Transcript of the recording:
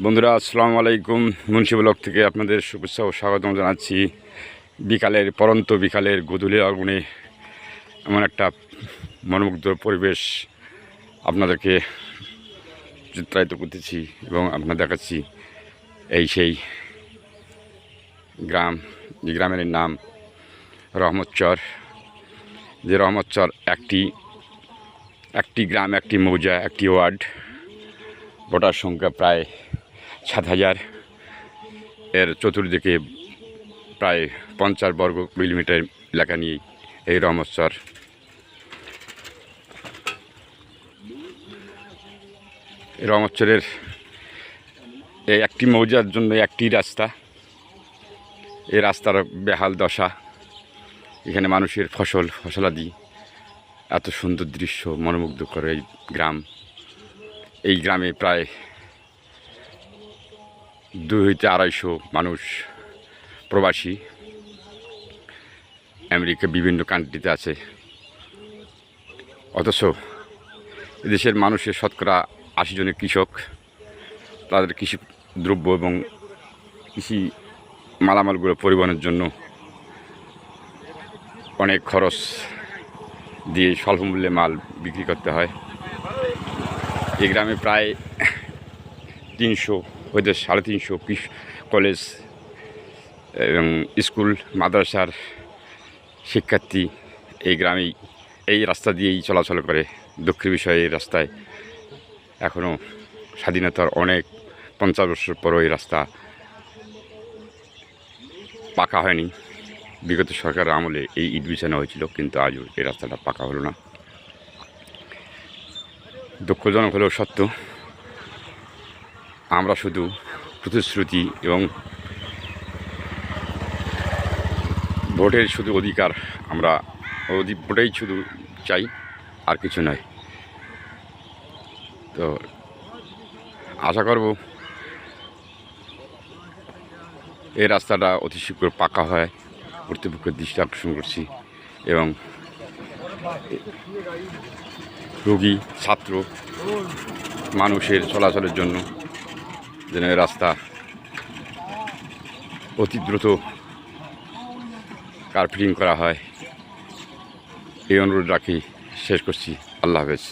বন্ধুরা আসসালামু আলাইকুম। মুন্সি ব্লগ থেকে আপনাদের শুভেচ্ছা ও স্বাগতম জানাচ্ছি। পরন্ত বিকালের গোধূলি আগুনে এমন একটা মনোমুগ্ধ পরিবেশ আপনাদেরকে চিত্রায়িত করতেছি এবং আপনার দেখাচ্ছি সেই গ্রাম। যে গ্রামের নাম রহমতচর। যে রহমতচর একটি গ্রাম, একটি মৌজা, একটি ওয়ার্ড। ভোটার সংখ্যা প্রায় ৭,০০০। এর চতুর্দিকে প্রায় ৫০ বর্গ কিলোমিটার এলাকা নিয়ে এই রহমতচর। রহমতচরের এই একটি মৌজার জন্য একটি রাস্তা। এই রাস্তার বেহাল দশা। এখানে মানুষের ফসলাদি, এত সুন্দর দৃশ্য, মনোমুগ্ধকর এই গ্রাম। এই গ্রামে প্রায় ২০০ থেকে ২৫০ মানুষ প্রবাসী, আমেরিকা বিভিন্ন কান্ট্রিতে আছে। অথচ এদেশের মানুষের শতকরা ৮০ জনের কৃষক। তাদের কৃষি দ্রব্য এবং কৃষি মালামালগুলো পরিবহনের জন্য অনেক খরচ দিয়ে স্বল্প মূল্যে মাল বিক্রি করতে হয়। এই গ্রামে প্রায় ৩০০ হইতে ৩৫০ কলেজ এবং স্কুল মাদ্রাসার শিক্ষার্থী এই গ্রামেই এই রাস্তা দিয়েই চলাচল করে। দুঃখের বিষয়ে এই রাস্তায় এখনও স্বাধীনতার অনেক ৫০ বছর পরও এই রাস্তা পাকা হয়নি। বিগত সরকারের আমলে এই ইট বিছানো হয়েছিল, কিন্তু আজও এই রাস্তাটা পাকা হলো না। দুঃখজনক হলেও সত্য। আমরা শুধু প্রতিশ্রুতি এবং ভোটের শুধু অধিকার, আমরা ভোটেই শুধু চাই, আর কিছু নয়। তো আশা করব এই রাস্তাটা অতি শীঘ্র পাকা হয়। কর্তৃপক্ষের দৃষ্টি আকর্ষণ করছি এবং রোগী, ছাত্র, মানুষের চলাচলের জন্য যেন এই রাস্তা অতি দ্রুত কার্পেটিং করা হয়, এই অনুরোধ রাখি শেষ করছি। আল্লাহ হাফেজ।